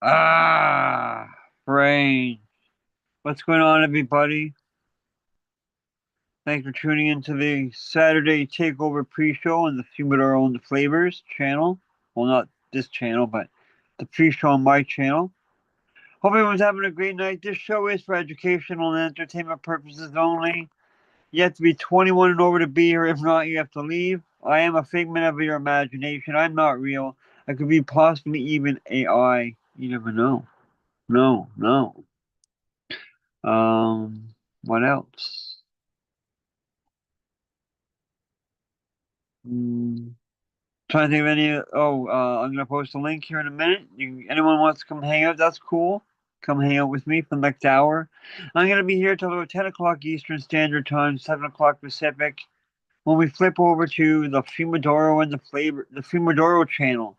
Ah, brain. What's going on, everybody? Thanks for tuning into the Saturday Takeover pre-show on the Fumidor owned Flavors channel. Well, not this channel, but the pre-show on my channel. Hope everyone's having a great night. This show is for educational and entertainment purposes only. You have to be 21 and over to be here. If not, you have to leave. I am a figment of your imagination. I'm not real. I could be possibly even AI. You never know. No, no. What else? Mm, trying to think of any. Oh, I'm gonna post a link here in a minute. Anyone wants to come hang out? That's cool. Come hang out with me for the next hour. I'm gonna be here till about 10 o'clock Eastern Standard Time, 7 o'clock Pacific. When we flip over to the Fumidoro and the Fumidoro channel,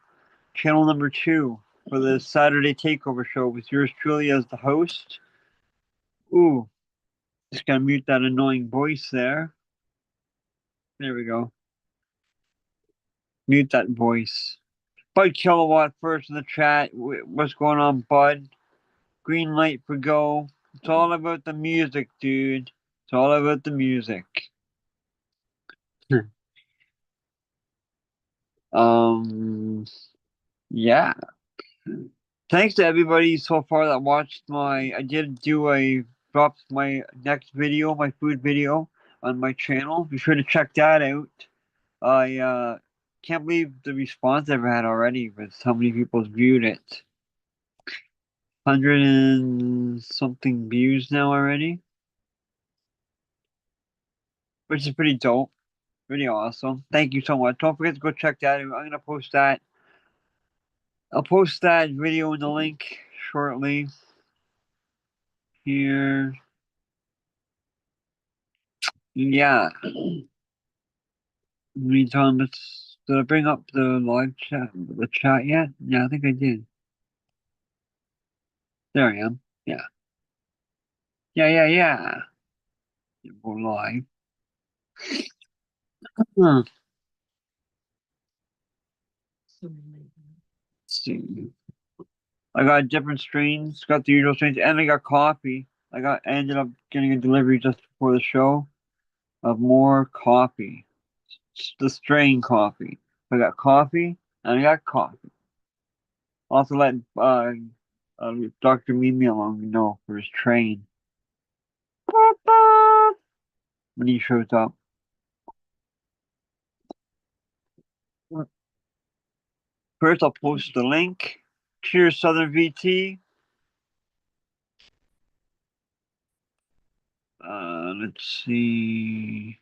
channel number 2 for the Saturday Takeover show with yours truly as the host. Ooh, just gotta mute that annoying voice there. There we go. Mute that voice. Bud Kilowatt first in the chat. What's going on, Bud? Green light for go. It's all about the music, dude. It's all about the music. um, yeah. Thanks to everybody so far that watched my. I did do a dropped my next video, my food video on my channel. Be sure to check that out. I can't believe the response I've had already with how many people viewed it. 100 and something views now already, which is pretty dope. Pretty awesome. Thank you so much. Don't forget to go check that out. I'm gonna post that. I'll post that video in the link shortly here. Yeah. Meantime, did I bring up the live chat, the chat yet? Yeah, I think I did. There I am. Yeah. Yeah, yeah, yeah. We're live. Huh. Let's see. I got different strains, got the usual strains, and I got coffee. I ended up getting a delivery just before the show of more coffee. It's the strain coffee. I got coffee and I got coffee. Also let Dr. Mimi along know for his train when he shows up. First, I'll post the link. Cheers, Southern VT. Let's see.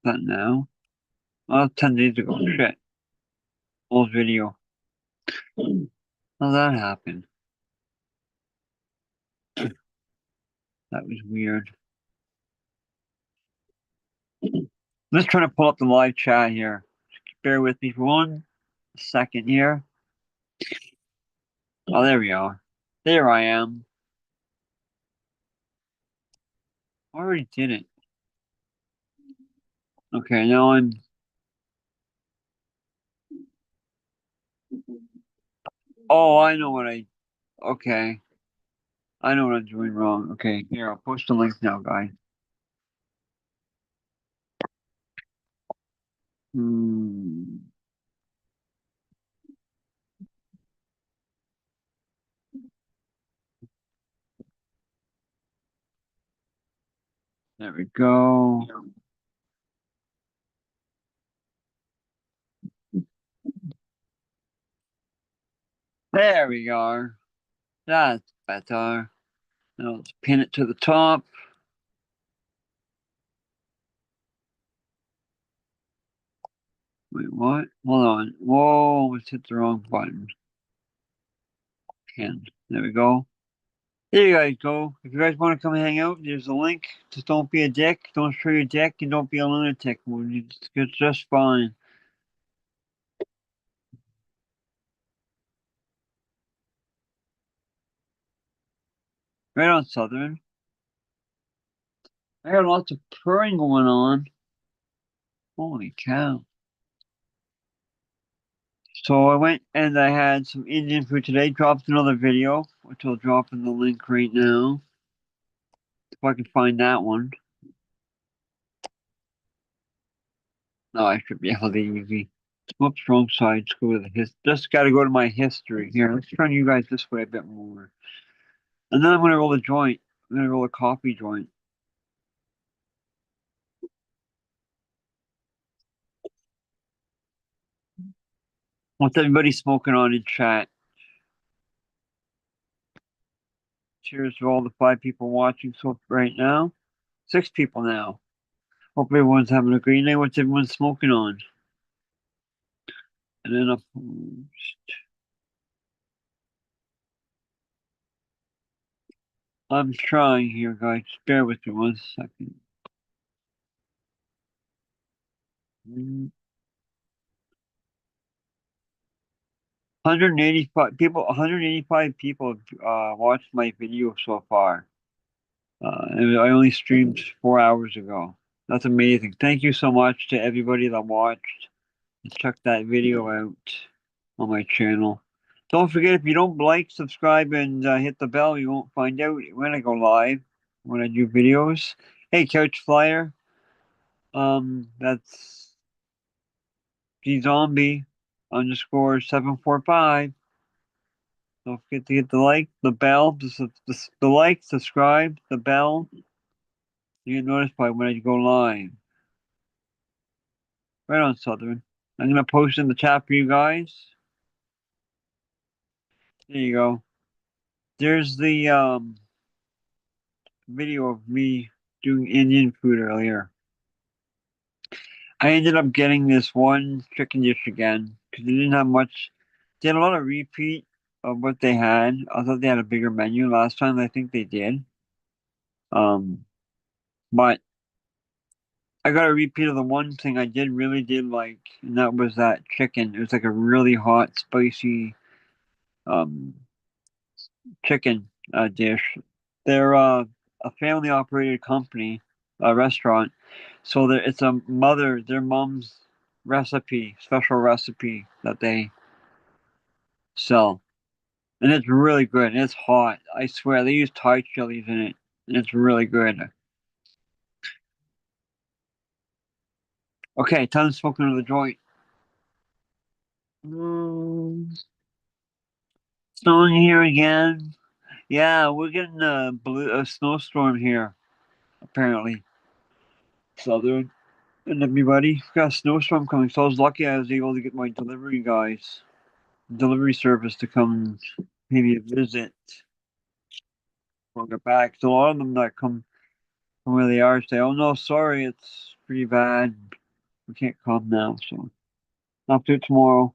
That now. Oh, 10 days ago. Shit. Old video. How that happened? That was weird. Let's try to pull up the live chat here. Bear with me for 1 second here. Oh, there we are. There I am. I already did it. Okay, now I'm. Oh, I know what I. Okay. I know what I'm doing wrong. Okay, here, I'll post the link now, guys. Hmm. There we go. There we are. That's better. Now let's pin it to the top. Wait, what? Hold on. Whoa, let's hit the wrong button. Pin. There we go. There you guys go. If you guys want to come hang out, there's a link. Just don't be a dick. Don't show your dick, and don't be a lunatic. It's just fine. Right on, Southern. I got lots of purring going on. Holy cow. So I went and I had some Indian food today. Dropped another video, which I'll drop in the link right now. If I can find that one. No, I should be able to easy. Whoops, wrong side. Let's go to the just gotta go to my history here. Let's turn you guys this way a bit more. And then I'm gonna roll a joint. I'm gonna roll a coffee joint. What's everybody smoking on in chat? Cheers to all the 5 people watching so right now. 6 people now. Hope everyone's having a great night. What's everyone smoking on? And then I'm trying here, guys. Bear with me 1 second. 185 people. 185 people have watched my video so far. And I only streamed 4 hours ago. That's amazing. Thank you so much to everybody that watched and check that video out on my channel. Don't forget, if you don't like, subscribe, and hit the bell, you won't find out when I go live, when I do videos. Hey, Couch Flyer. That's Zombie underscore 745. Don't forget to hit the like, the bell, the like, subscribe, the bell. You get notified when I go live. Right on, Southern. I'm gonna post in the chat for you guys. There you go. There's the video of me doing Indian food earlier. I ended up getting this one chicken dish again because they didn't have much. They had a lot of repeat of what they had. I thought they had a bigger menu last time. I think they did. But I got a repeat of the one thing I really did like, and that was that chicken. It was like a really hot, spicy um chicken dish. They're a family operated company, a restaurant. So it's their mom's recipe, special recipe that they sell. And it's really good. And it's hot. I swear, they use Thai chilies in it. And it's really good. Okay, time to smoke another joint. Snowing here again. Yeah, we're getting a snowstorm here, apparently. Southern. And everybody, we got a snowstorm coming, so I was lucky I was able to get my delivery service to come pay me a visit when I get back. So a lot of them that come from where they are say, "Oh no, sorry, it's pretty bad. We can't come now, so I'll do it tomorrow."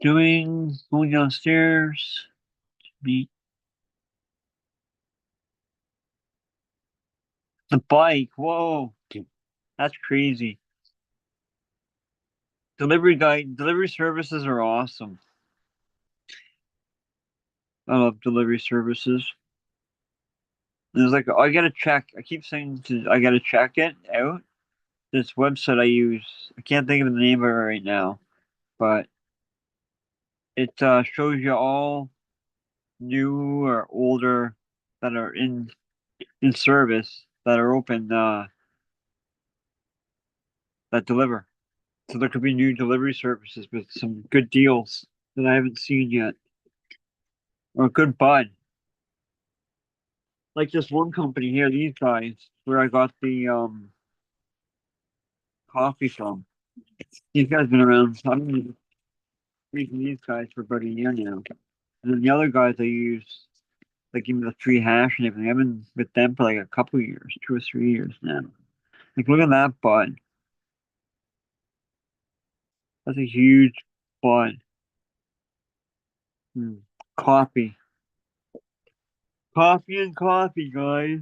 Going downstairs, meet the bike. Whoa, that's crazy. Delivery services are awesome. I love delivery services. There's like I gotta check. I keep saying I gotta check it out. This website I use, I can't think of the name of it right now, but it shows you all new or older that are in service that are open that deliver. So there could be new delivery services with some good deals that I haven't seen yet, or a good bud. Like this one company here, these guys, where I got the coffee from. These guys been around. I've been using these guys for about a year now. And then the other guys I use, they give me the free hash and everything. I've been with them for like a couple of years, 2 or 3 years now. Like, look at that bud. That's a huge bud. Mm. Coffee. Coffee and coffee, guys.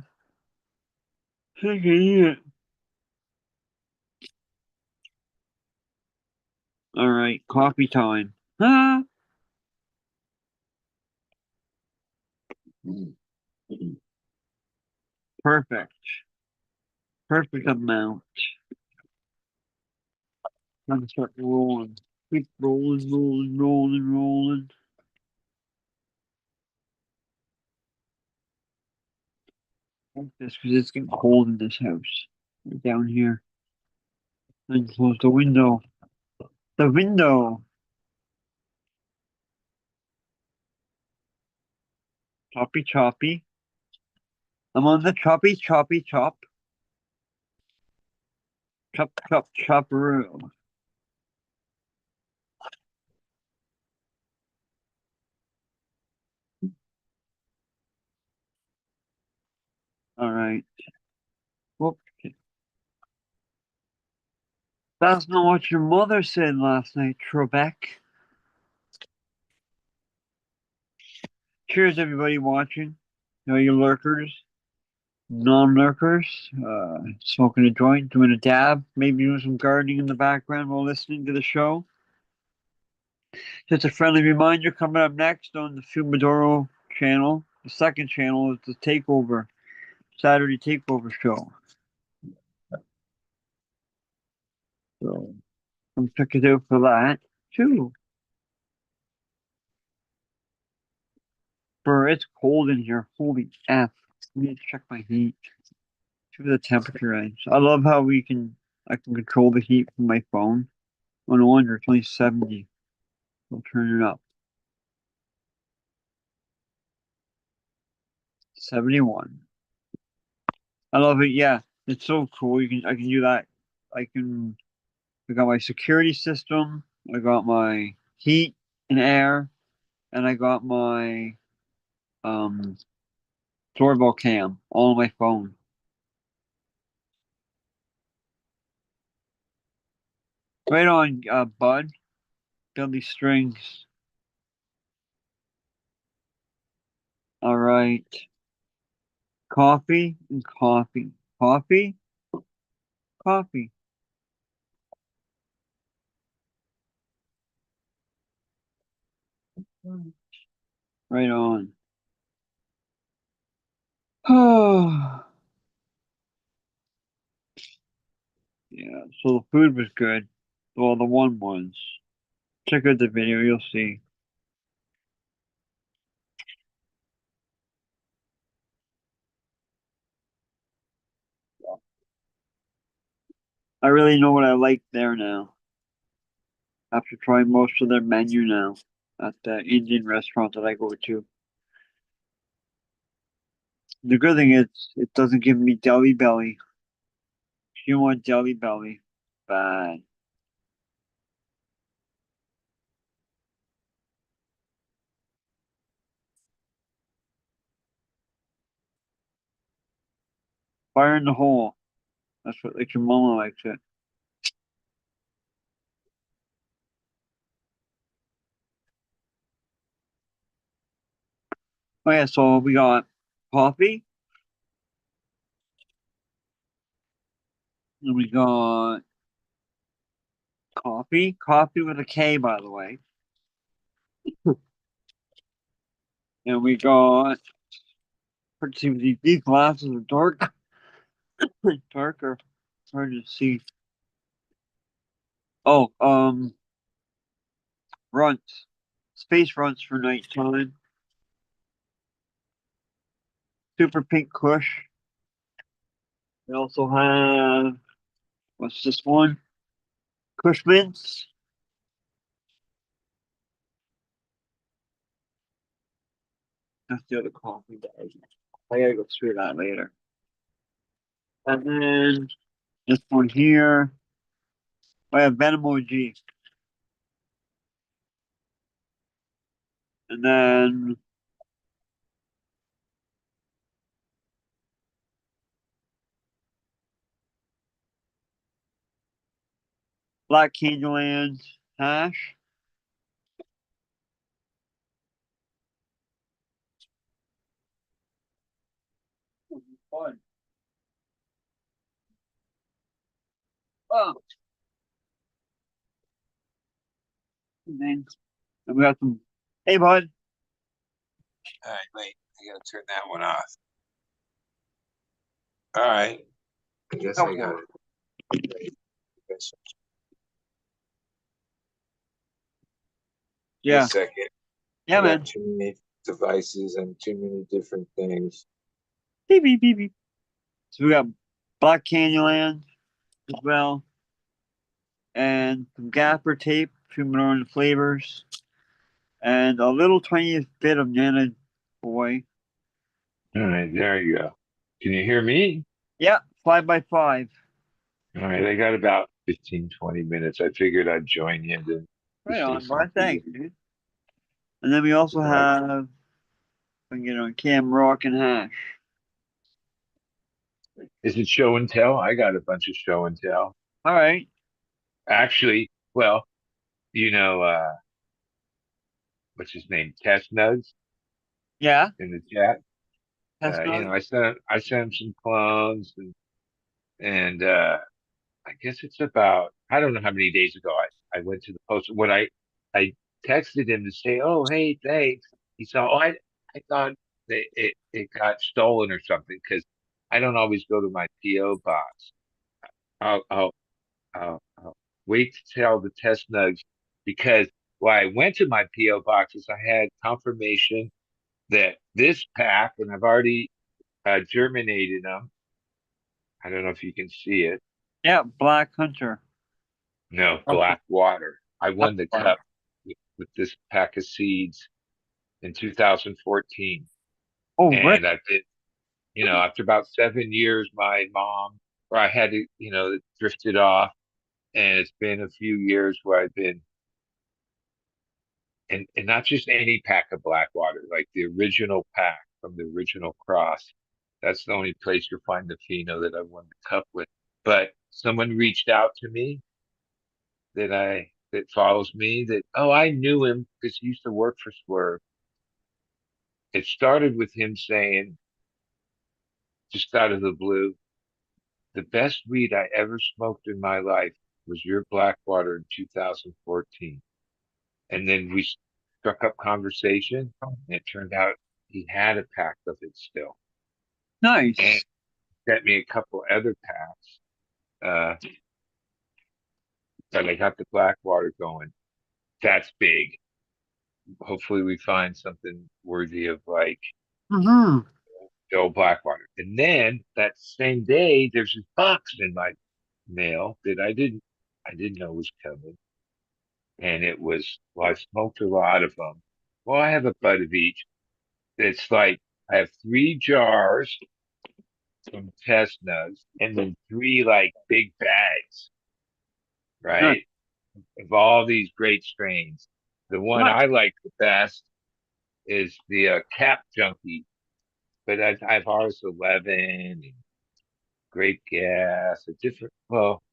I can eat it. All right, coffee time. Ah! Perfect. Perfect amount. I'm gonna start rolling. Keep rolling, rolling, rolling, rolling. Like this because it's getting cold in this house. Right down here. And close the window. The window. Choppy, choppy. I'm on the choppy, choppy, chop. Chop, chop, chopperoo. All right. Whoop. That's not what your mother said last night, Trebek. Cheers, everybody watching. All you lurkers, non-lurkers, smoking a joint, doing a dab, maybe doing some gardening in the background while listening to the show. Just a friendly reminder coming up next on the Fumidoro channel. The second channel is the Takeover, Saturday Takeover show. So come check it out for that, too. It's cold in here. Holy F. I need to check my heat. See what the temperature is. I love how I can control the heat from my phone. Oh, no wonder it's only 70. I'll turn it up. 71. I love it. Yeah, it's so cool. I can do that. I got my security system. I got my heat and air, and I got my um doorbell cam all on my phone. Right on, Bud. Billy Strings. All right. Coffee and coffee. Coffee, coffee. Right on. Oh, yeah. So the food was good. Well, the one was. Check out the video. You'll see. I really know what I like there now. After trying most of their menu now at the Indian restaurant that I go to. The good thing is it doesn't give me jelly belly. If you want jelly belly, bad. Fire in the hole. That's what like your mama likes it. Oh yeah, so we got coffee, and we got coffee with a K, by the way, and we got. Let's see, these glasses are dark, darker. Hard to see. Oh, runts, space runts for nighttime. Super pink Kush. We also have what's this one? Kush mints. That's the other coffee bag. I gotta go through that later. And then this one here. I have Venom OG. And then Black Candyland hash. Fun. Oh, and then we got some. Hey, bud. All right, wait. I gotta turn that one off. All right. I guess Go I got for it. it. Guess- Give me a Yeah. second. I Yeah, got man. too many devices and too many different things. Beep, beep, beep, beep. So we got Black Candyland as well, and some gaffer tape, Fumidor and Flavors, and a little tiny bit of Nana Boy. All right, there you go. Can you hear me? Yeah, 5x5. All right, I got about 15, 20 minutes. I figured I'd join you to Right say on, bro. something. Thanks, dude. And then we also About, have, we can get on Cam Rock and Hash. is it show and tell? I got a bunch of show and tell. All right. Actually, well, you know, what's his name? Test Nugs Yeah, in the chat. that's not. I sent him some clones and I guess it's about I don't know how many days ago I went to the post when I texted him to say, oh hey, thanks. He saw I thought that it got stolen or something because I don't always go to my PO box. I'll I'll I'll wait to tell the test nugs because when I went to my PO boxes, I had confirmation that this pack, and I've already germinated them. I don't know if you can see it. Yeah, Black Hunter. No, Oh, black water. I won the cup with this pack of seeds in 2014. right. And I've been, after about 7 years, my mom, or I had to, it drifted off. And it's been a few years where I've been, and not just any pack of black water, like the original pack from the original cross. That's the only place you'll find the pheno that I won the cup with. But someone reached out to me that follows me that I knew him because he used to work for Swerve. It started with him saying, just out of the blue, the best weed I ever smoked in my life was your Blackwater in 2014. And then we struck up conversation, and it turned out he had a pack of it still, and Nice. sent me a couple other packs. But I got the Blackwater going. That's big. Hopefully, we find something worthy of like Mm-hmm. Joe Blackwater. And then that same day, there's this box in my mail that I didn't know was coming, and it was well, I smoked a lot of them. Well, I have a bud of each. It's like I have 3 jars from chestnuts, and then 3 like big bags, Nice. right, of all these great strains. The one Nice. I like the best is the Cap Junkie, but I've RS11 and Grape Gas, a different. Well,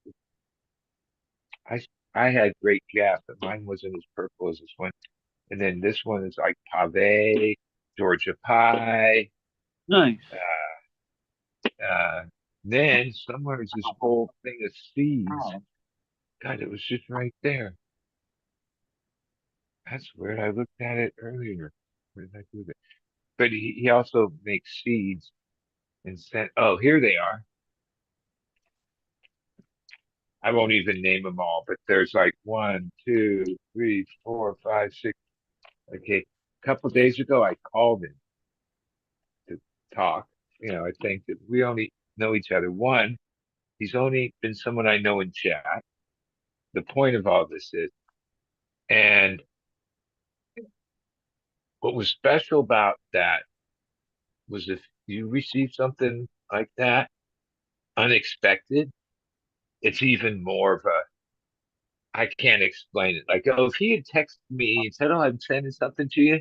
I I had Great Gas, but mine wasn't as purple as this one. And then this one is like pave, Georgia pie. Nice. Uh, then somewhere is this whole thing of seeds. God, it was just right there. That's weird. I looked at it earlier. Where did I do that? But he also makes seeds and sent. Oh, here they are. I won't even name them all, but there's like 1, 2, 3, 4, 5, 6. Okay, a couple of days ago, I called him to talk. I think that we only know each other. One, he's only been someone I know in chat. The point of all this is, and what was special about that was if you receive something like that unexpected, it's even more of a I can't explain it. Like, oh, if he had texted me and said, "Oh, I'm sending something to you,"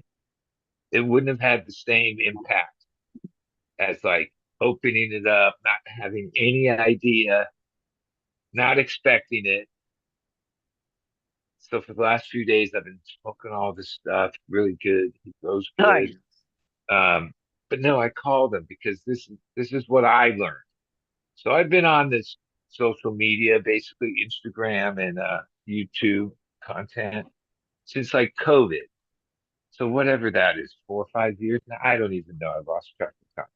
it wouldn't have had the same impact as like opening it up, not having any idea, not expecting it. So for the last few days, I've been smoking all this stuff, really good. It grows good. Nice. Um, but no, I called him because this is what I learned. So I've been on this social media, basically Instagram and YouTube content since like COVID. So whatever that is, 4 or 5 years now, I don't even know. I've lost track of time.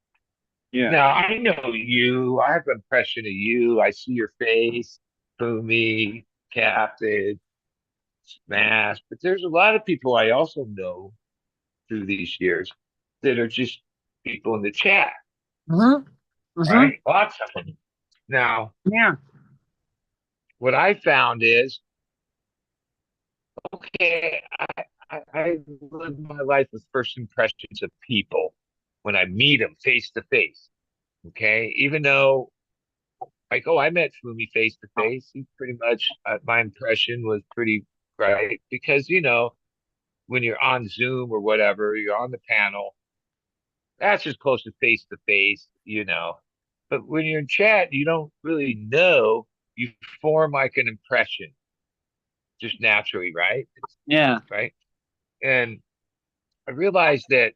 Yeah. Now I know you. I have an impression of you. I see your face, Fumi, Captain, Smash. But there's a lot of people I also know through these years that are just people in the chat, Mm-hmm. Mm-hmm. right? Lots of them. Now, Yeah. what I found is, okay, I live my life with first impressions of people when I meet them face to face. Okay, even though like, oh, I met Fumi face to face. He pretty much, my impression was pretty right because, when you're on Zoom or whatever, you're on the panel, that's as close to face. But when you're in chat, you don't really know. You form like an impression just naturally, right? Yeah. Right. And I realized that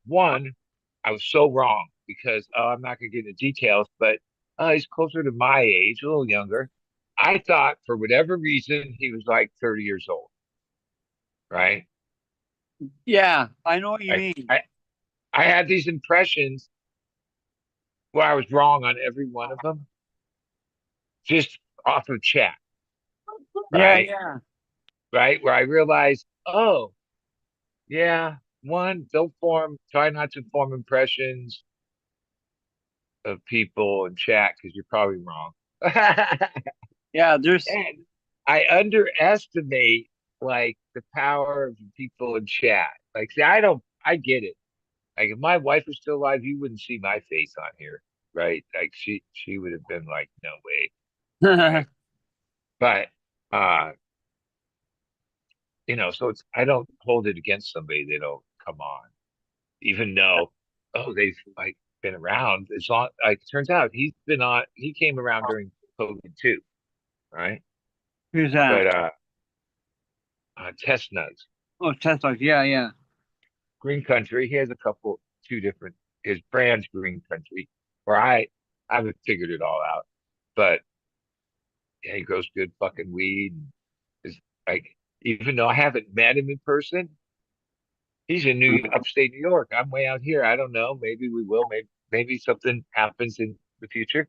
one, I was so wrong because I'm not going to get into details, but he's closer to my age, a little younger. I thought for whatever reason he was like 30 years old, right? Yeah. I know what you I mean. I, I had these impressions where I was wrong on every one of them, just off of chat, Yeah. right? Yeah. Right, where I realized, oh yeah, one, try not to form impressions of people in chat because you're probably wrong. Yeah. There's. And I underestimate like the power of people in chat. Like, see, I get it. Like, if my wife was still alive, you wouldn't see my face on here, right? Like, she would have been like, no way, right? But, uh, so I don't hold it against somebody they don't come on, even though, oh, they've like been around as long. Like, it turns out he came around during COVID too, right? Who's that? But, Test nuts. Oh, Tesla. Yeah. Yeah. Green Country. He has two different, his brand's Green Country, where I haven't figured it all out. But yeah, he grows good fucking weed. Is like, even though I haven't met him in person, he's in upstate New York. I'm way out here. I don't know. Maybe we will. Maybe something happens in the future.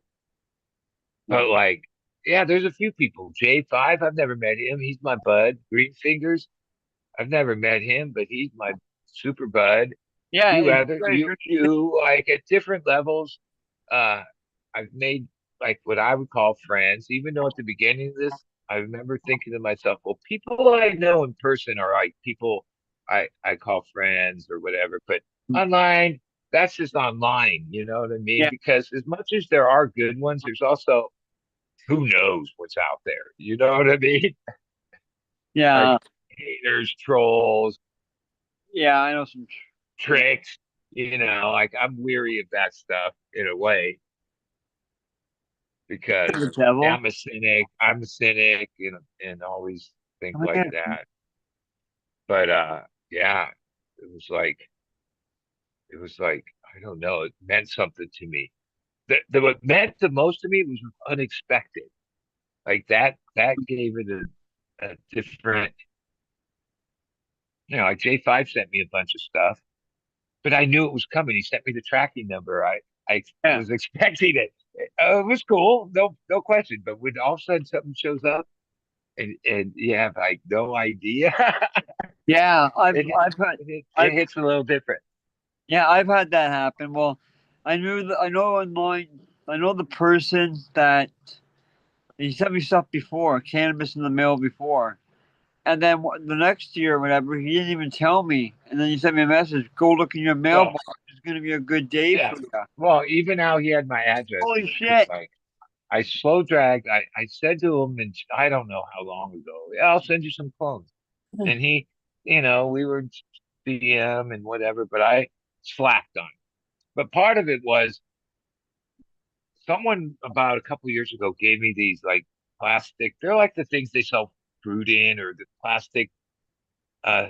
But like, yeah, there's a few people. J5, I've never met him. He's my bud. Green Fingers, I've never met him, but he's my super bud. Yeah. Few It's other great. you like at different levels. Uh, I've made like what I would call friends, even though at the beginning of this, I remember thinking to myself, well, people I know in person are like people I call friends or whatever, but online, that's just online, you know what I mean? Yeah. Because as much as there are good ones, there's also who knows what's out there. You know what I mean? Yeah. Like haters, trolls, Yeah. I know some. Yeah. tricks. Like I'm weary of that stuff in a way because The devil. I'm a cynic. I'm a cynic, and always think Come like here. that. But yeah, it was like it was like I don't know. It meant something to me. What meant the most to me was unexpected. Like that gave it a different. Like J5 sent me a bunch of stuff, but I knew it was coming. He sent me the tracking number. I Yeah. was expecting it. It was cool, no question. But when all of a sudden something shows up and you have like no idea, Yeah. it I've had. it I've hits a little different. Yeah, I've had that happen. Well, I know online. I know the person that he sent me stuff before, cannabis in the mail before, and then the next year, or whatever, he didn't even tell me, and then he sent me a message. Go look in your Well, mailbox. It's gonna be a good day yeah. for you. Well, even now he had my address Holy because shit! like I slow dragged. I said to him, and I don't know how long ago. Yeah, I'll send you some clones. And he, we were DM and whatever, but I slacked on it. But part of it was someone about a couple years ago gave me these like plastic. They're like the things they sell fruit in, or the plastic, uh,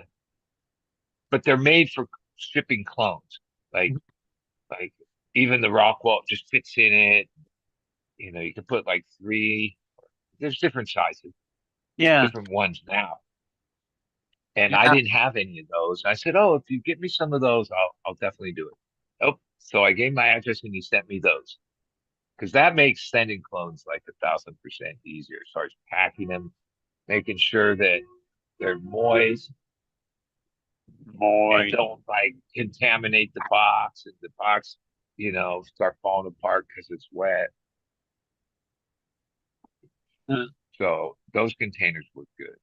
but they're made for shipping clones. Like like even the Rockwell just fits in it. You can put like three. There's different sizes, Yeah, different ones now. And I yeah, didn't have any of those. I said, "Oh, if you get me some of those, I'll definitely do it." Oh, So I gave my address and he sent me those because that makes sending clones like 1,000% easier. Starts packing them, making sure that they're moist and Boy. don't like contaminate the box and the box, start falling apart because it's wet. Uh, So those containers look good.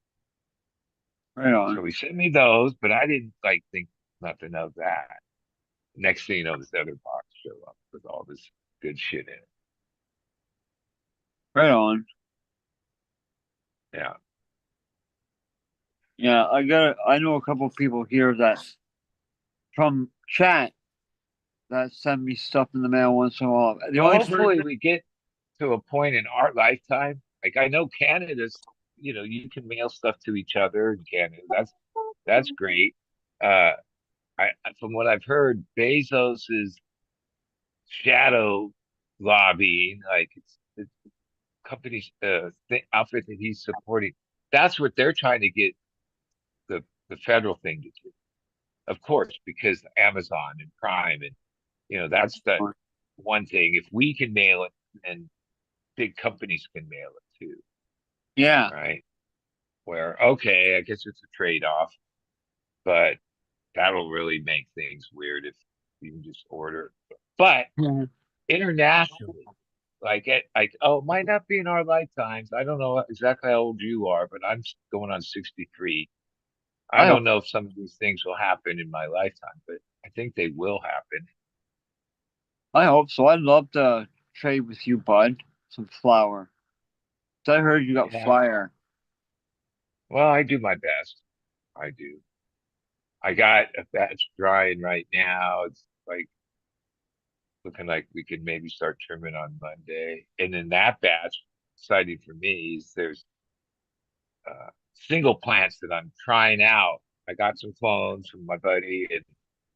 Right on. So he sent me those, but I didn't like think nothing of that. Next thing you know, this other box show up with all this good shit in it. Right on. Yeah. Yeah, I know a couple of people here that from chat that send me stuff in the mail once in a while. The Well, only hopefully person, we get to a point in our lifetime. Like I know Canada's, you can mail stuff to each other in Canada. That's great. Uh, from what I've heard, Bezos is shadow lobbying, like it's company's outfit that he's supporting. That's what they're trying to get the federal thing to do, of course, because Amazon and Prime and that's the one thing. If we can mail it, then big companies can mail it too, yeah. right? Where okay, I guess it's a trade-off, but that'll really make things weird if you can just order. But Mhm. internationally, oh, it might not be in our lifetimes. I don't know exactly how old you are, but I'm going on 63. I I hope, don't know if some of these things will happen in my lifetime, but I think they will happen. I hope so. I'd love to trade with you, bud. Some flour. So I heard you got Yeah. fire. Well, I do my best. I do. I got a batch drying right now. It's like looking like we could maybe start trimming on Monday. And in that batch, exciting for me is there's single plants that I'm trying out. I got some clones from my buddy, and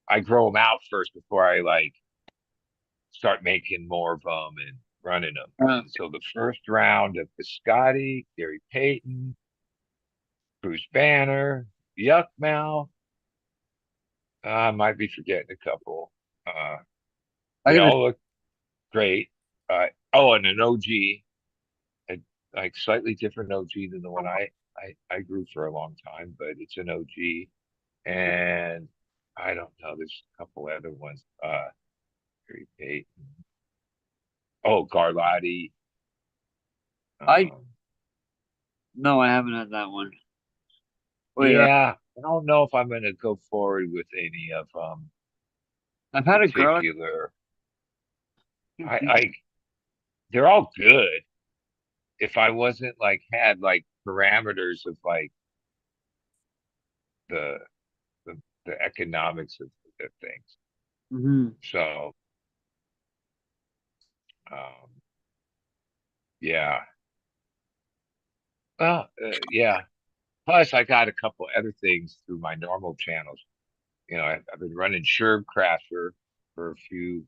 I grow them out first before I like start making more of them and running them. Uh, And so the first round of Biscotti, Gary Payton, Bruce Banner, Yuck Mouth. I might be forgetting a couple. Uh, I they gotta. all look great. Oh, and an OG, a, like slightly different OG than the one I grew for a long time, but it's an OG. And I don't know, there's a couple other ones. Gary Payton. Oh, Garlotti. I Um, no, I haven't had that one. Wait, yeah, I don't know if I'm gonna go forward with any of I've had a girl. particular. I they're all good. If I wasn't like had like parameters of like the the, the economics of things. Mhm. So um yeah. Well, yeah. Plus, I got a couple other things through my normal channels. I've been running Sherb Crafter for a few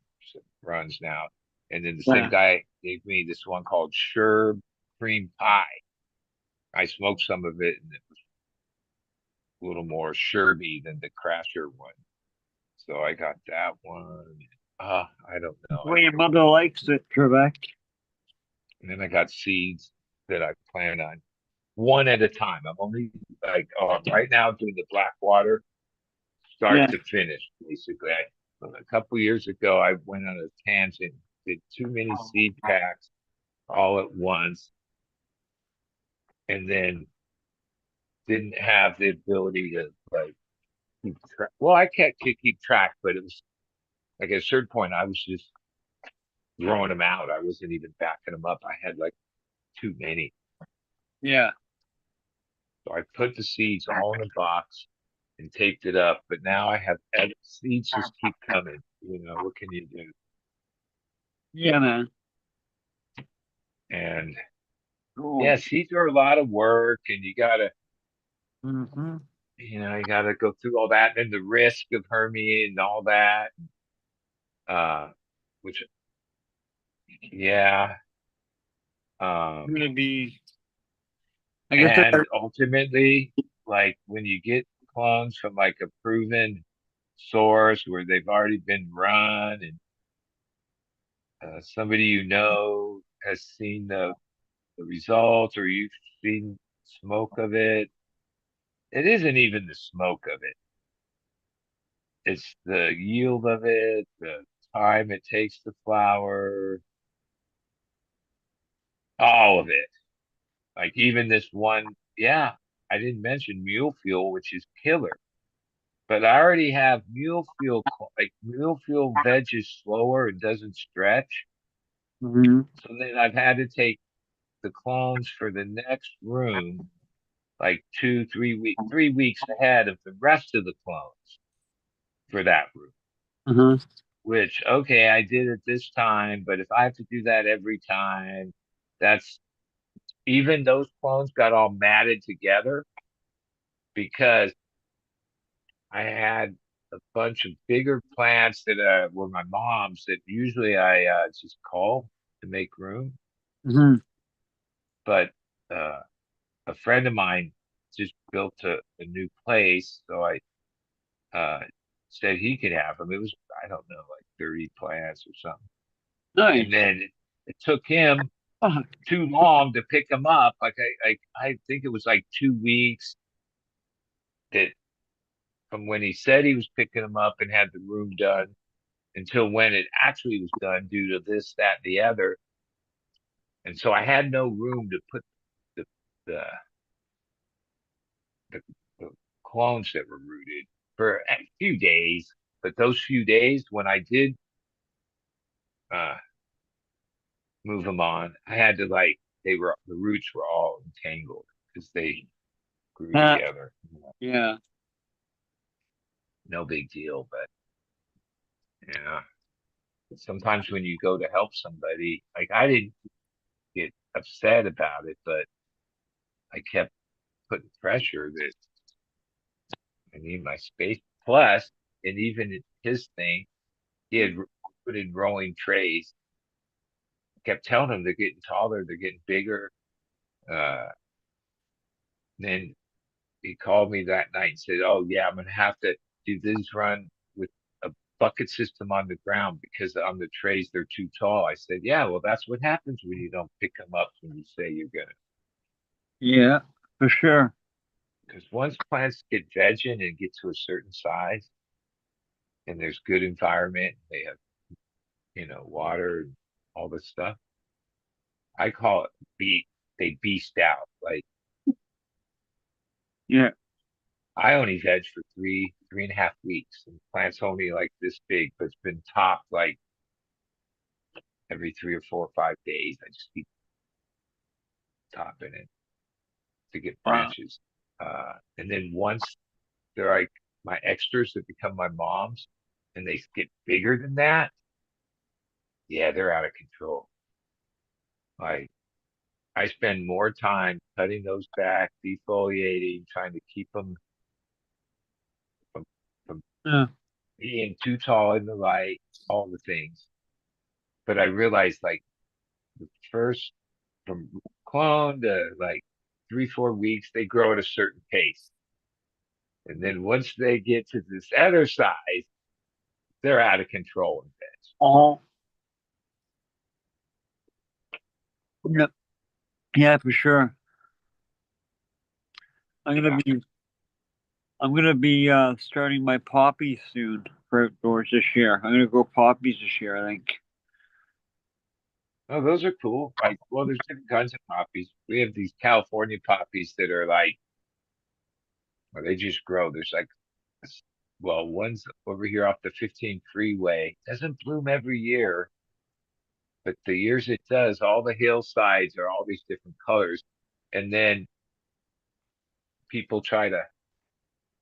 runs now, and then the same Yeah, guy gave me this one called Sherb Cream Pie. I smoked some of it, and it was a little more sherby than the Crafter one. So I got that one. I don't know. the way your mother likes it, Trebek. And then I got seeds that I plan on one at a time. I'm only like right now doing the black water Yeah, start to finish, basically. A couple years ago, I went on a tangent, did too many seed packs all at once, and then didn't have the ability to like keep track. Well, I can't keep track, but it was like at a certain point, I was just throwing them out. I wasn't even backing them up. I had like too many. yeah, So I put the seeds all in a box and taped it up. But now I have seeds just keep coming. What can you do? yeah, man. And Cool. yeah, seeds are a lot of work, and Hmm. you gotta go through all that, and the risk of hermia and all that. Uh, which yeah, I'm um, gonna be. I guess and ultimately, like when you get clones from like a proven source where they've already been run and somebody you know has seen the results or you've seen smoke of it. It isn't even the smoke of it. It's the yield of it, the time it takes to flower, all of it. Like even this one, yeah, I didn't mention mule fuel, which is killer. But I already have mule fuel, like mule fuel veg is slower and doesn't stretch. Hmm. So then I've had to take the clones for the next room, like 3 weeks ahead of the rest of the clones for that room. Uh-huh. Which, okay, I did it this time, but if I have to do that every time, that's even those clones got all matted together because I had a bunch of bigger plants that were my mom's that usually I just call to make room. Hmm. But uh, a friend of mine just built a new place, so I uh, said he could have them. It was, I don't know, like 30 plants or something. And Nice. then it took him Oh, too long to pick them up. Like I think it was like 2 weeks that from when he said he was picking them up and had the room done until when it actually was done due to this, that, and the other. And so I had no room to put the the the, the clones that were rooted for a few days. But those few days when I did uh, move them on, I had to like the roots were all entangled because they grew uh, together. yeah. No big deal, but yeah. Sometimes when you go to help somebody, like I didn't get upset about it, but I kept putting pressure that I need my space. Plus, and even his thing, he had put in rolling trays. Kept telling him they're getting taller, they're getting bigger. Uh, then he called me that night and said, "Oh yeah, I'm gonna have to do this run with a bucket system on the ground because on the trays they're too tall." I said, "Yeah, well that's what happens when you don't pick them up when you say you're gonna." Yeah, for sure. Because once plants get vegging and get to a certain size, and there's good environment, they have water and all this stuff. I call it they beast out. Like Yeah. I only veg for 3.5 weeks, and the plant's only like this big, but it's been topped like every 3 or 4 or 5 days. I just keep topping it to get Wow. branches. And then once they're like my extras that become my mom's, and they get bigger than that, yeah, they're out of control. Like I spend more time cutting those back, defoliating, trying to keep them from, from Yeah. being too tall in the light, all the things. But I realized like the first from clone to like 3, 4 weeks, they grow at a certain pace. And then once they get to this other size, they're out of control in bed. Oh, yeah. Yeah, for sure. I'm gonna Yeah. be I'm gonna be starting my poppies soon for outdoors this year. I'm gonna grow poppies this year, I think. Oh, those are cool. Like, well, there's different kinds of poppies. We have these California poppies that are like, well, they just grow. There's like, well, one's over here off the 15 freeway. Doesn't bloom every year, but the years it does, all the hillsides are all these different colors. And then people try to,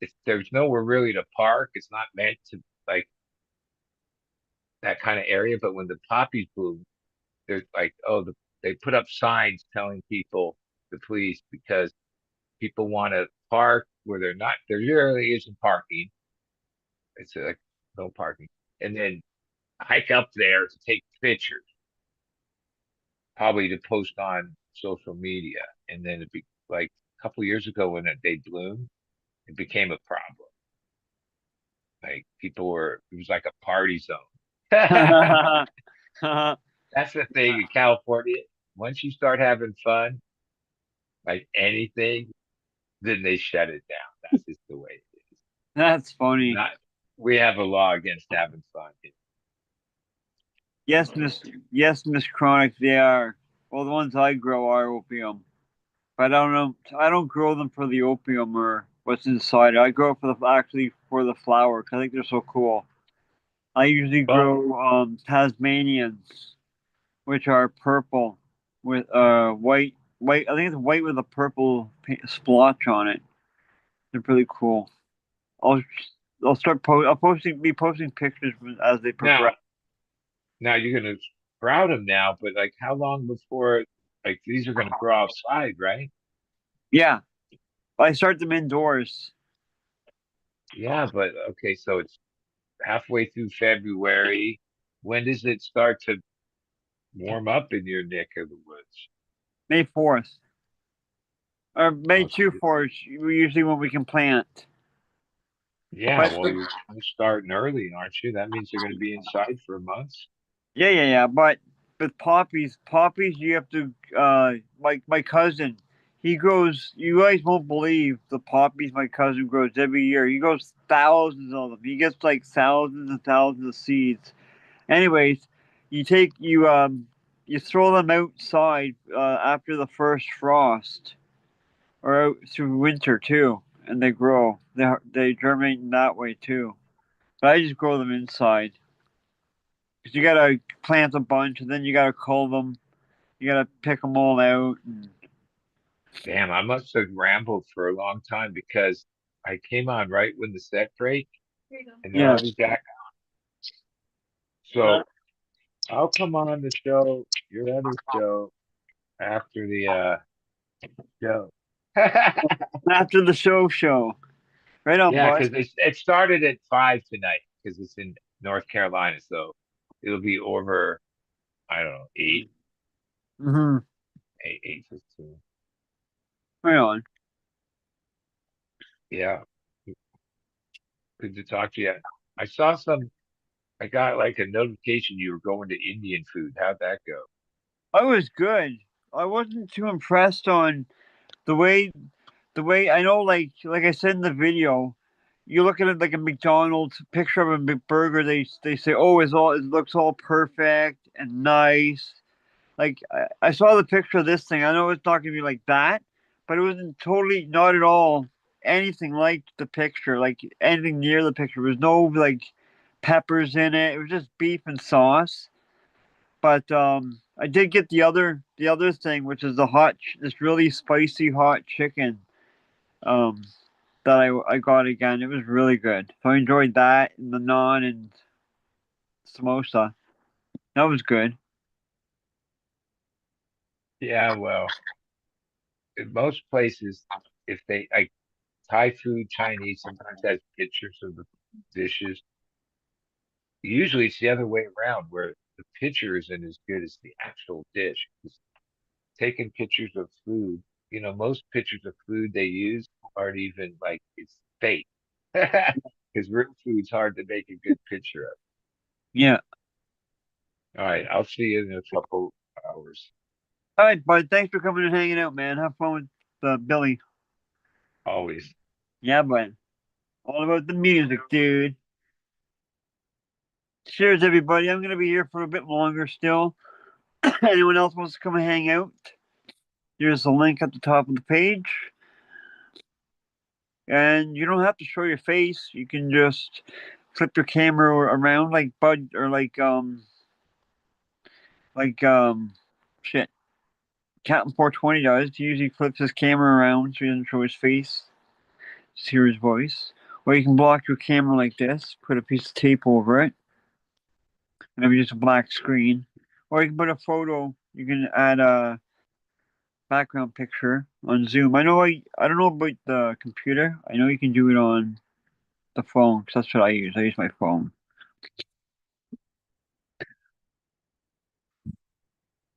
if there's nowhere really to park, it's not meant to like that kind of area. But when the poppies bloom, there's like, oh, they put up signs telling people to please because people want to park where they're not, there really isn't parking. It's like no parking. And then hike up there to take pictures, probably to post on social media. And then it be like a couple of years ago when they bloomed, it became a problem. Like people were, it was like a party zone. That's the thing in California. Once you start having fun, like anything, then they shut it down. That's just the way it is. That's funny. Not, we have a law against having fun. Yes, Miss. Yes, Miss Chronic. They are. Well, the ones I grow are opium, but I don't know. I don't grow them for the opium or what's inside. I grow it for the actually for the flower 'cause I think they're so cool. I usually Well, grow Tasmanians, which are purple with white. I think it's white with a purple splotch on it. They're pretty cool. I'll I'll start be posting pictures as they progress. now, now you're gonna sprout them now, but like how long before like these are gonna grow outside, right? Yeah, I start them indoors. Yeah, but okay, so it's halfway through February. When does it start to warm up in your neck of the woods? May 4th or May Oh, so 2/4. Usually when we can plant. yeah, But well, you're starting early, aren't you? That means they're going to be inside for months. yeah. But with poppies, you have to. My cousin, he grows. You guys won't believe the poppies my cousin grows every year. He grows thousands of them. He gets like thousands and thousands of seeds. Anyways, you throw them outside after the first frost or out through winter too, and they grow. They germinate in that way too. But I just grow them inside because you gotta plant a bunch and then you gotta cull them. You gotta pick them all out. And, Damn, I must have rambled for a long time because I came on right when the set break and now yeah. I'll be back. Uh, So I'll come on the show, your other show, after the show. After the show. Right on, Yeah, bud. because it started at 5 tonight because it's in North Carolina, so it'll be over, I don't know, Mm-hmm. 8:15. Right on. Yeah, good to talk to you. I saw some, I got like a notification you were going to Indian food. How'd that go? I was good. I wasn't too impressed on the way I know, like I said in the video, you look at it like a McDonald's picture of a burger. They say, oh, it looks all perfect and nice. Like I saw the picture of this thing. I know it's not gonna be like that, but it wasn't totally not at all anything like the picture. Like anything near the picture. There was no like peppers in it. It was just beef and sauce. But I did get the other thing, which is this really spicy hot chicken. Um, that I got again. It was really good. So I enjoyed that and the naan and samosa. That was good. Yeah, well, in most places, if they like Thai food, Chinese sometimes has pictures of the dishes. Usually it's the other way around where the picture isn't as good as the actual dish. It's taking pictures of food, most pictures of food they use aren't even like it's fake. Because real food's hard to make a good picture of. Yeah. All right, I'll see you in a couple hours. All right, bud. Thanks for coming and hanging out, man. Have fun with Billy. Always. Yeah, bud. All about the music, dude. Cheers, everybody. I'm gonna be here for a bit longer still. Anyone else wants to come and hang out? There's a link at the top of the page, and you don't have to show your face. You can just flip your camera around like Bud or like shit. Captain 420 does. He usually flips his camera around so he doesn't show his face. Just hear his voice. Or you can block your camera like this, put a piece of tape over it, maybe just a black screen. Or you can put a photo. You can add a background picture on Zoom. I don't know about the computer. I know you can do it on the phone because that's what I use. I use my phone.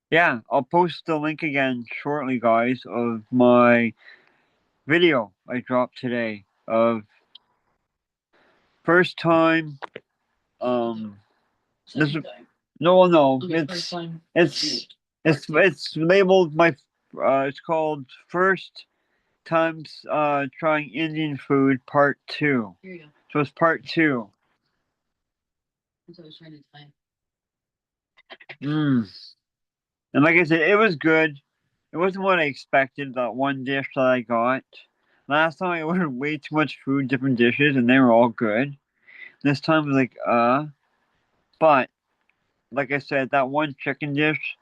Yeah, I'll post the link again shortly, guys, of my video I dropped today of first time. Um, this no, it's labeled my. It's called first times trying Indian food part two. So it's part two. Mm. And like I said, it was good. It wasn't what I expected. That one dish that I got. Last time I ordered way too much food, different dishes, and they were all good. This time I was like, but like I said, that one chicken dish,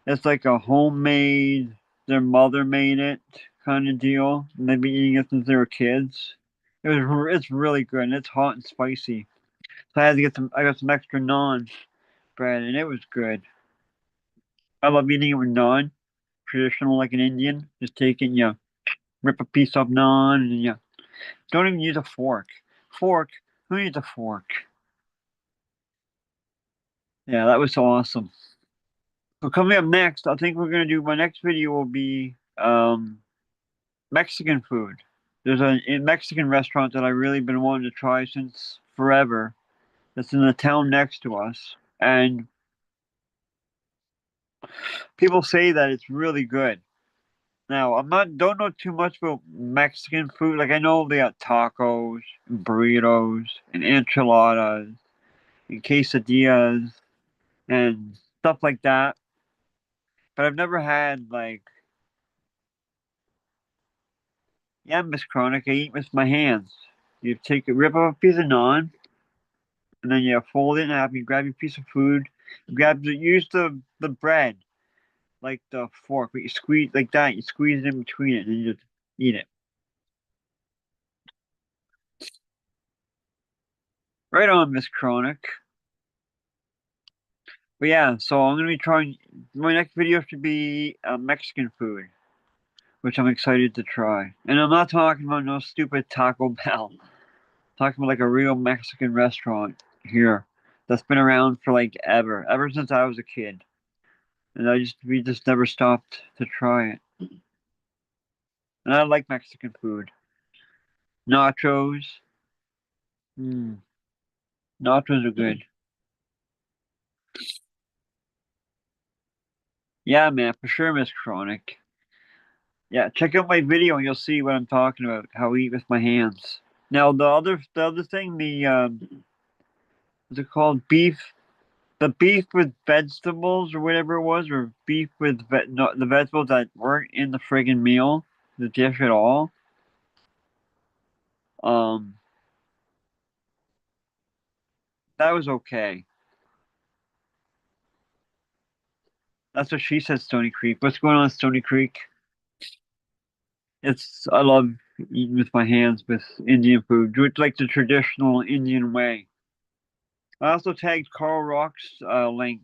it's like a homemade, their mother made it kind of deal. And they've been eating it since they were kids. It's really good and it's hot and spicy. So I had to get some. I got some extra naan bread and it was good. I love eating it with naan, traditional like an Indian. Just take it, and you rip a piece of naan, and you don't even use a fork. Fork? Who needs a fork? Yeah, that was awesome. So coming up next, I think we're gonna do my next video will be Mexican food. There's a Mexican restaurant that I really been wanting to try since forever. That's in the town next to us, and people say that it's really good. Now, I'm not don't know too much about Mexican food. Like I know they got tacos, and burritos, and enchiladas, and quesadillas, and stuff like that. But I've never had like, yeah, Miss Chronic. I eat with my hands. You take a rip off a piece of naan, and then you fold it in half. You grab your piece of food, use the bread like the fork, but you squeeze like that. You squeeze it in between it, and you just eat it. Right on, Miss Chronic. But yeah, so I'm gonna be trying. My next video should be Mexican food, which I'm excited to try. And I'm not talking about no stupid Taco Bell. I'm talking about like a real Mexican restaurant here that's been around for like ever since I was a kid. And we just never stopped to try it. And I like Mexican food. Nachos. Mm, nachos are good. Yeah, man, for sure, Miss Chronic. Yeah, check out my video and you'll see what I'm talking about. How I eat with my hands. Now the other thing, what's it called? The beef with vegetables or whatever it was, or beef with no, the vegetables that weren't in the friggin' meal, the dish at all. Um, that was okay. That's what she said, Stony Creek. What's going on, Stony Creek? I love eating with my hands with Indian food. Do it like the traditional Indian way. I also tagged Carl Rock's link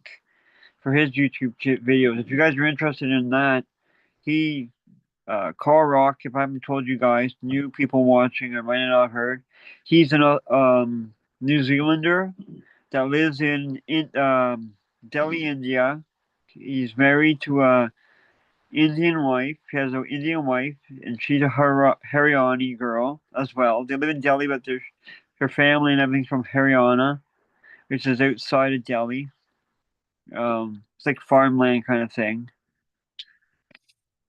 for his YouTube videos. If you guys are interested in that, he Carl Rock. If I haven't told you guys, new people watching or might not have heard, he's an New Zealander that lives in Delhi, India. He's married to a Indian wife. He has an Indian wife, and she's a Haryani girl as well. They live in Delhi, but her family and everything's from Haryana, which is outside of Delhi. It's like farmland kind of thing.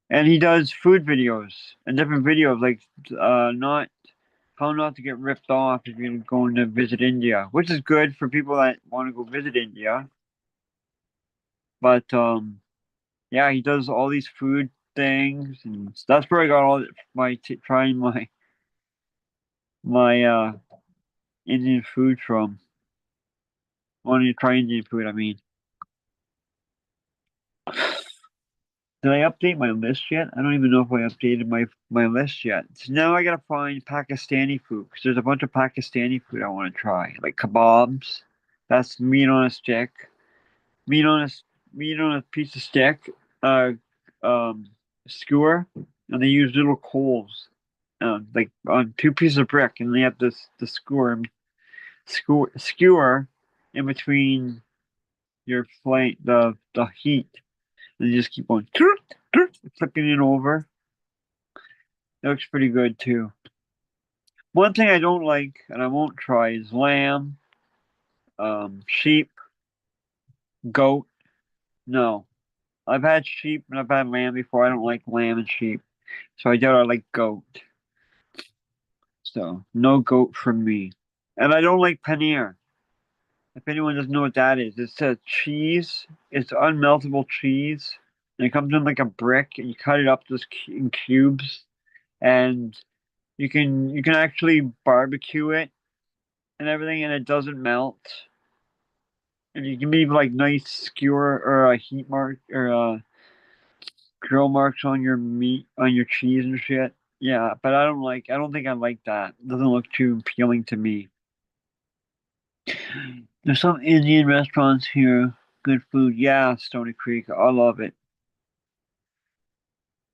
And he does food videos and different videos, like not how not to get ripped off if you're going to visit India, which is good for people that want to go visit India. But yeah, he does all these food things, and that's where I got all my trying my Indian food from. Wanting to try Indian food, I mean. Did I update my list yet? I don't even know if I updated my list yet. So now I gotta find Pakistani food because there's a bunch of Pakistani food I want to try, like kebabs. That's meat on a stick, meat on a meat on a piece of stick, uh, skewer, and they use little coals, like on two pieces of brick, and they have the skewer in between your flame, the heat, and you just keep on flipping it over. It looks pretty good too. One thing I don't like and I won't try is lamb, sheep, goat. No. I've had sheep and I've had lamb before. I don't like lamb and sheep. So I doubt I like goat. So no goat for me. And I don't like paneer. If anyone doesn't know what that is, it's a cheese. It's unmeltable cheese. And it comes in like a brick and you cut it up just in cubes. And you can actually barbecue it and everything and it doesn't melt. And you can leave like nice skewer or a heat mark or grill marks on your meat on your cheese and shit. Yeah, but I don't think I like that. It doesn't look too appealing to me. There's some Indian restaurants here. Good food. Yeah, Stony Creek. I love it.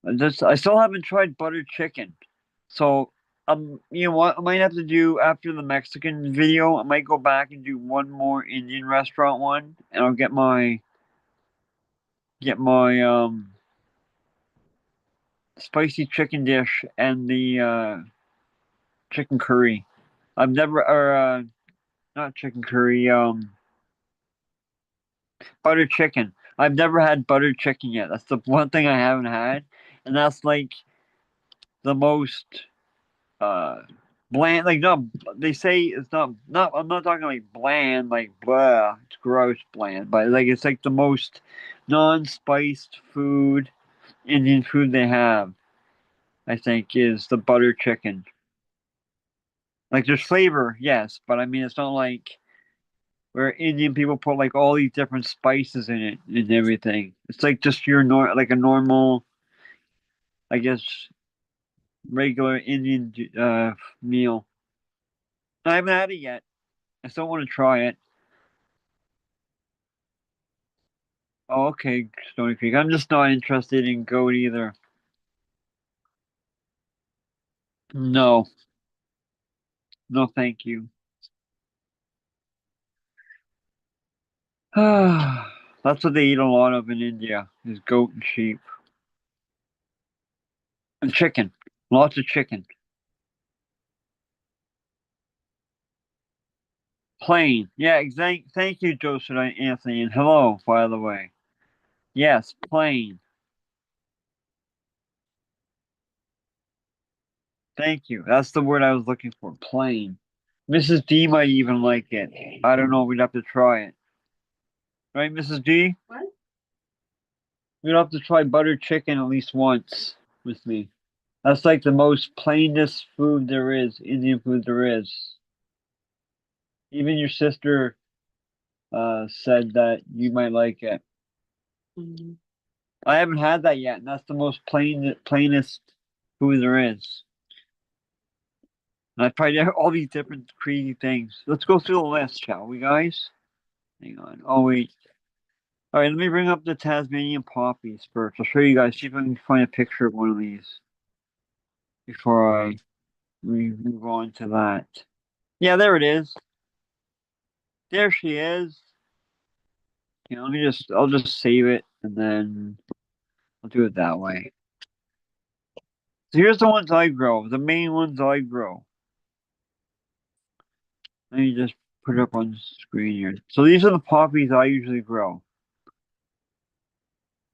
I still haven't tried butter chicken. So you know what? I might have to do after the Mexican video. I might go back and do one more Indian restaurant one, and I'll get my spicy chicken dish and the chicken curry. I've never or not chicken curry, butter chicken. I've never had butter chicken yet. That's the one thing I haven't had, and that's like the most uh bland. Like no, they say it's not. I'm not talking like bland, like blah. It's gross bland, but like it's like the most non-spiced food, Indian food they have. I think is the butter chicken. Like there's flavor, yes, but I mean it's not like where Indian people put like all these different spices in it and everything. It's like just like a normal, I guess, regular Indian meal. I haven't had it yet. I still want to try it. Oh, okay, Stony Creek. I'm just not interested in goat either. No, no, thank you. That's what they eat a lot of in India is goat and sheep and chicken. Lots of chicken. Plain. Yeah, thank you, Joseph Anthony, and hello, by the way. Yes, plain. Thank you. That's the word I was looking for. Plain. Mrs. D might even like it. I don't know. We'd have to try it. Right, Mrs. D? What? We'd have to try butter chicken at least once with me. That's like the most plainest food there is, Indian food there is. Even your sister said that you might like it. Mhm. I haven't had that yet, and that's the most plainest food there is. And I tried all these different crazy things. Let's go through the list, shall we, guys? Hang on. Oh wait. All right, let me bring up the Tasmanian poppies first. I'll show you guys. See if I can find a picture of one of these before we move on to that. Yeah, there it is. There she is. I'll just save it and then I'll do it that way. So here's the ones I grow, the main ones I grow. Let me just put it up on screen here. So these are the poppies I usually grow.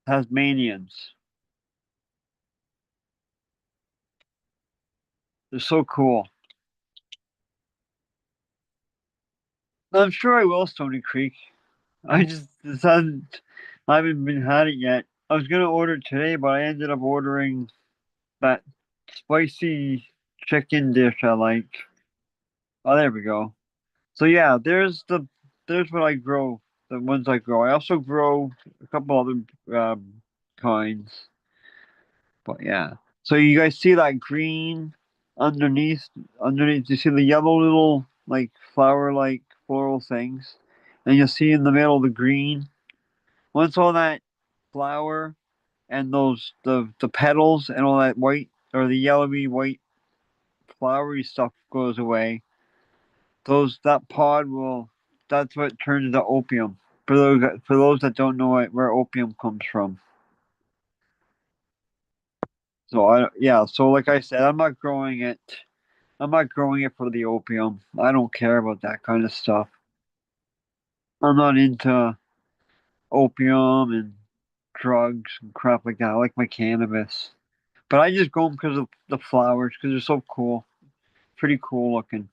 Tasmanians. They're so cool. I'm sure I will, Stony Creek. I just decided I haven't been had it yet. I was gonna order it today, but I ended up ordering that spicy chicken dish I like. Oh, there we go. So yeah, there's what I grow. The ones I grow. I also grow a couple other kinds. But yeah. So you guys see that green underneath? Underneath, you see the yellow little like flower like floral things, and you see in the middle the green. Once all that flower and the petals and all that white or the yellowy white flowery stuff goes away, those that pod will that's what turns into opium. For those that don't know where opium comes from. So I yeah, so like I said, I'm not growing it. I'm not growing it for the opium. I don't care about that kind of stuff. I'm not into opium and drugs and crap like that. I like my cannabis. But I just grow them because of the flowers, because they're so cool. Pretty cool looking.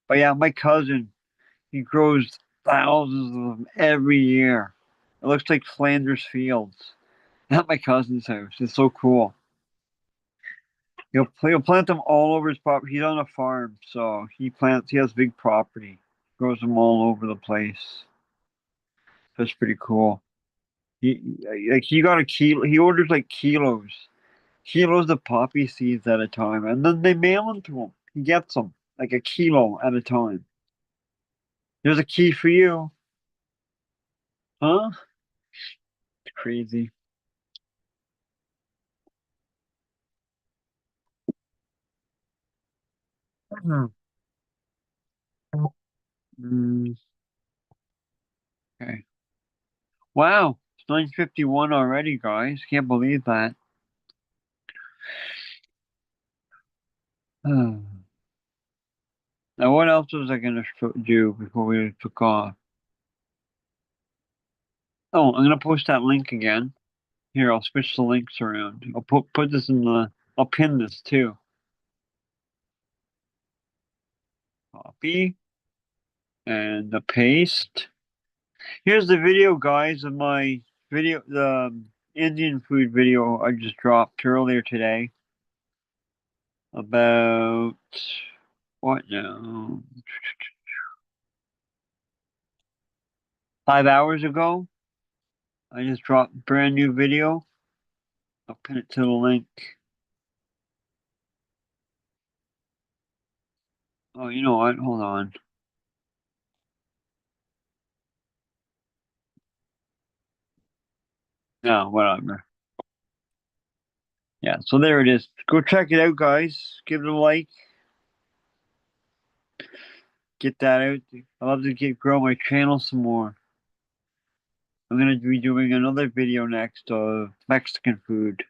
But yeah, my cousin, he grows thousands of them every year. It looks like Flanders Fields at my cousin's house. It's so cool. He'll plant them all over his property. He's on a farm, so he has big property. Grows them all over the place. That's pretty cool. He he got a kilo. He orders like kilos of poppy seeds at a time, and then they mail them to him. He gets them like a kilo at a time. There's a key for you, huh? It's crazy. Mm, okay. Wow, it's 9:51 already, guys. Can't believe that. Now, what else was I gonna do before we took off? Oh, I'm gonna post that link again. Here, I'll switch the links around. I'll put this in the. I'll pin this too. Copy and the paste. Here's the video, guys, of my video, the Indian food video I just dropped earlier today about what now? 5 hours ago. I just dropped a brand new video. I'll pin it to the link. Oh, you know what? Hold on. No, whatever. Yeah, so there it is. Go check it out, guys. Give it a like. Get that out. I love to grow my channel some more. I'm gonna be doing another video next of Mexican food.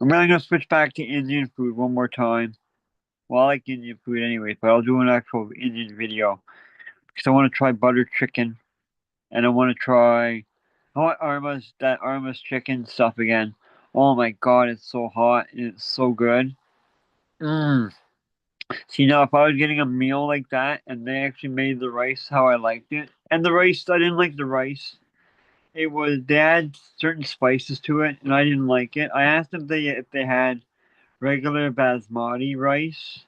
I'm really gonna switch back to Indian food one more time. Well, I like Indian food anyway, but I'll do an actual Indian video because I want to try butter chicken and I want to try. I want Arma's chicken stuff again. Oh my god, it's so hot and it's so good. Mm. See now, if I was getting a meal like that and they actually made the rice how I liked it, and the rice I didn't like the rice. It was they had certain spices to it, and I didn't like it. I asked them if they had regular basmati rice,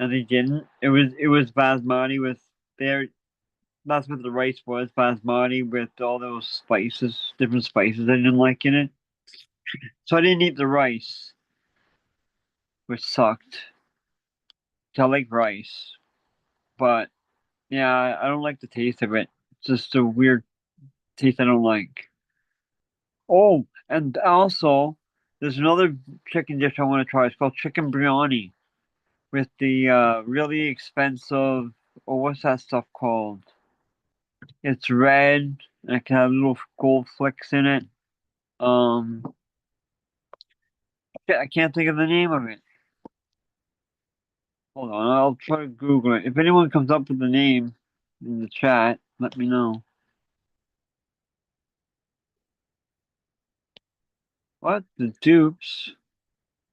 and they didn't. It was basmati with their that's what the rice was, basmati with all those spices, different spices I didn't like in it. So I didn't eat the rice, which sucked. 'Cause I like rice, but yeah, I don't like the taste of it. It's just a weird taste I don't like. Oh, and also there's another chicken dish I want to try. It's called chicken biryani with the really expensive. Oh, what's that stuff called? It's red and it can have little gold flecks in it. Um, I can't think of the name of it. Hold on, I'll try to Google it. If anyone comes up with the name in the chat, let me know. What? The dupes?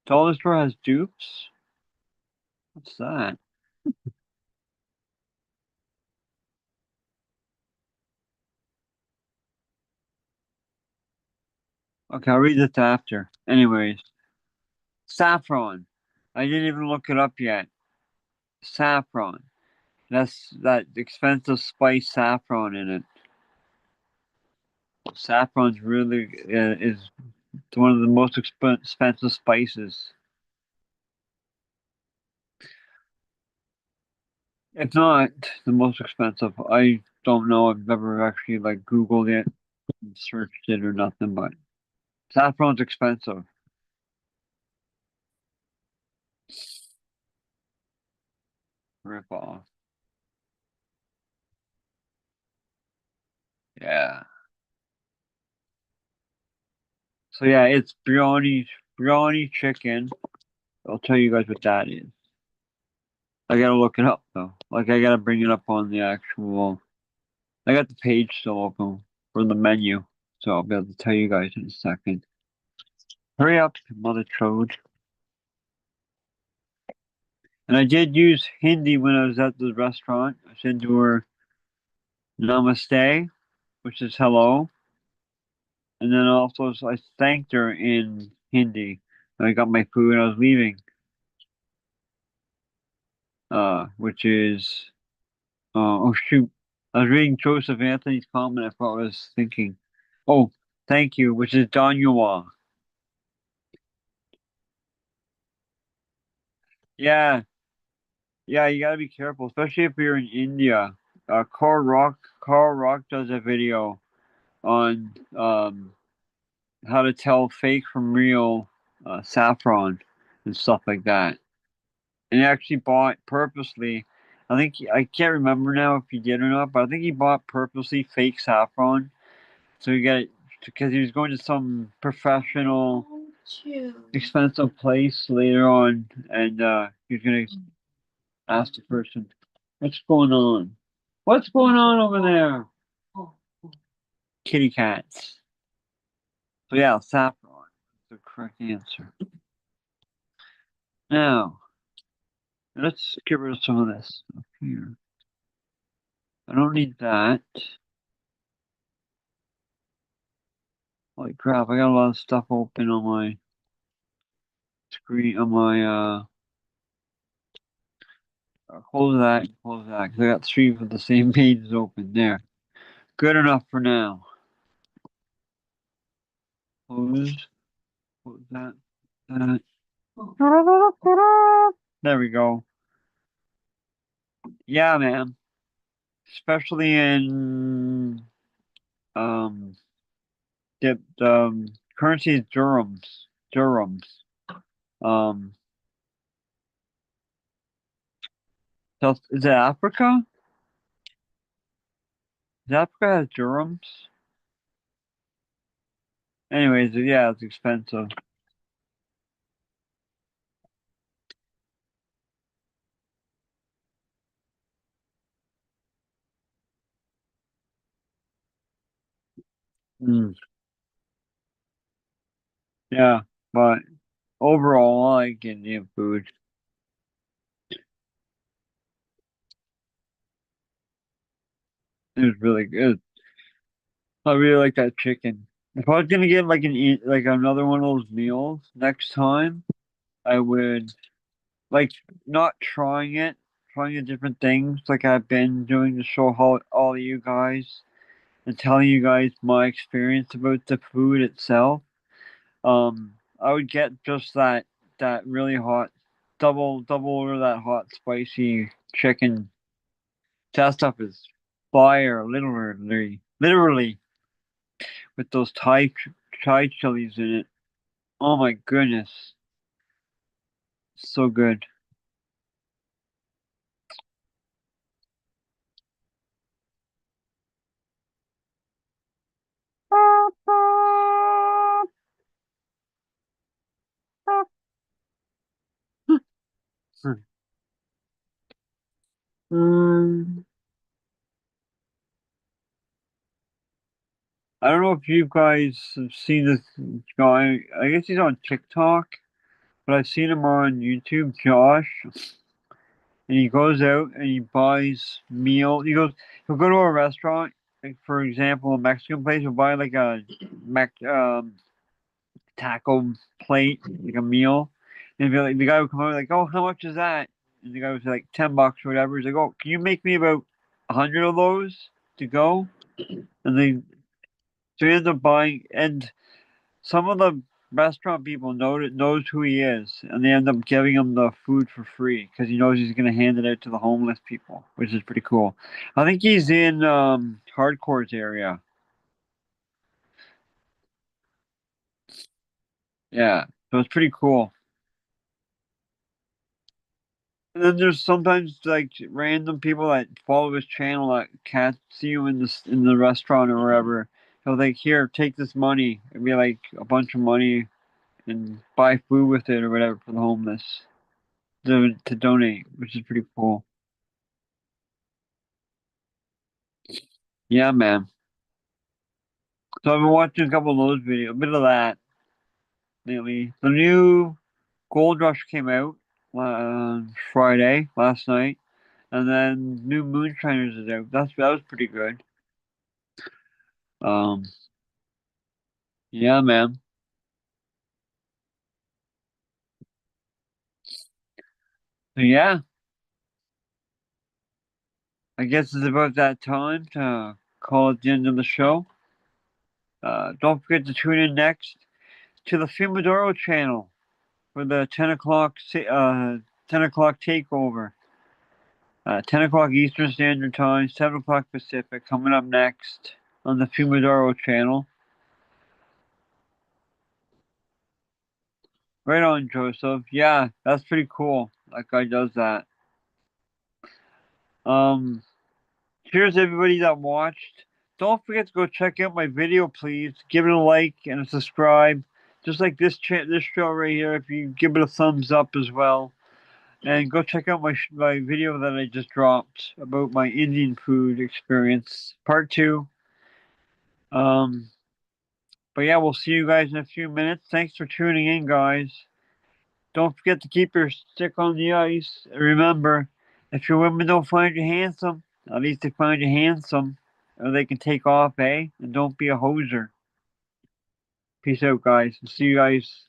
Dollar store has dupes? What's that? Okay, I'll read this after. Anyways, saffron. I didn't even look it up yet. Saffron. That's that expensive spice saffron in it. Saffron's really is one of the most expensive spices. If not the most expensive, I don't know. I've never actually like Googled it and searched it or nothing, but saffron's expensive. Rip off. Yeah. So yeah, it's biryani chicken. I'll tell you guys what that is. I gotta look it up though. Like I gotta bring it up on the actual. I got the page still open for the menu, so I'll be able to tell you guys in a second. Hurry up, mother trode. And I did use Hindi when I was at the restaurant. I said to her, Namaste, which is hello. And then also I thanked her in Hindi. When I got my food and I was leaving. Which is, oh shoot. I was reading Joseph Anthony's comment. I thought I was thinking, oh, thank you, which is Danyuwa. Yeah, yeah, you gotta be careful, especially if you're in India. Carl Rock does a video on how to tell fake from real saffron and stuff like that. And he actually bought purposely. I can't remember now if he did or not, but I think he bought purposely fake saffron. So he got it because he was going to some professional, expensive place later on, and he was gonna ask the person, "What's going on? What's going on over there?" Kitty cats. So yeah, saffron is the correct answer. Now let's get rid of some of this stuff here. I don't need that. Holy crap! I got a lot of stuff open on my screen on my close that, close that, because I got three of the same pages open there. Good enough for now. Close, close that, that. There we go. Yeah, man. Especially in um the currency is dirhams. Dirhams. Um is it Africa? Does Africa has dirhams? Anyways, yeah, it's expensive. Mm, yeah, but overall, I like Indian food. It was really good. I really like that chicken. If I was gonna get like like another one of those meals next time, I would like not trying the different things like I've been doing to show all of you guys and telling you guys my experience about the food itself. I would get just that really hot double order that hot spicy chicken. That stuff is fire, literally with those Thai chilies in it. Oh my goodness, so good. Um, I don't know if you guys have seen this guy. I guess he's on TikTok, but I've seen him on YouTube, Josh. And he goes out and he buys meal. He'll go to a restaurant, like for example, a Mexican place. He'll buy like a taco plate, like a meal. And be like, the guy would come over like, "Oh, how much is that?" And the guy would say like $10 or whatever. He's like, "Oh, can you make me about 100 of those to go?" And they so he ends up buying, and some of the restaurant people knows who he is, and they end up giving him the food for free because he knows he's gonna hand it out to the homeless people, which is pretty cool. I think he's in Hardcore's area. Yeah, so it's pretty cool. And then there's sometimes like random people that follow his channel that can't see you in the restaurant or wherever. He'll like, here, take this money. It'd be like a bunch of money, and buy food with it or whatever for the homeless to donate, which is pretty cool. Yeah, man. So I've been watching a couple of those videos, a bit of that lately. The new Gold Rush came out Friday last night, and then new Moonshiners is out. That was pretty good. Um, yeah, man. So yeah, I guess it's about that time to call it the end of the show. Don't forget to tune in next to the Fumidoro channel for the 10 o'clock takeover. 10 o'clock Eastern Standard Time, 7 o'clock Pacific. Coming up next on the Fumidoro channel. Right on, Joseph. Yeah, that's pretty cool. That guy does that. Um, Cheers to everybody that watched. Don't forget to go check out my video, please. Give it a like and a subscribe. Just like this show right here, if you give it a thumbs up as well. And go check out my video that I just dropped about my Indian food experience, part 2. Um, but yeah, we'll see you guys in a few minutes. Thanks for tuning in, guys. Don't forget to keep your stick on the ice. And remember, if your women don't find you handsome, at least they find you handsome, or they can take off, eh? And don't be a hoser. Peace out, guys. See you guys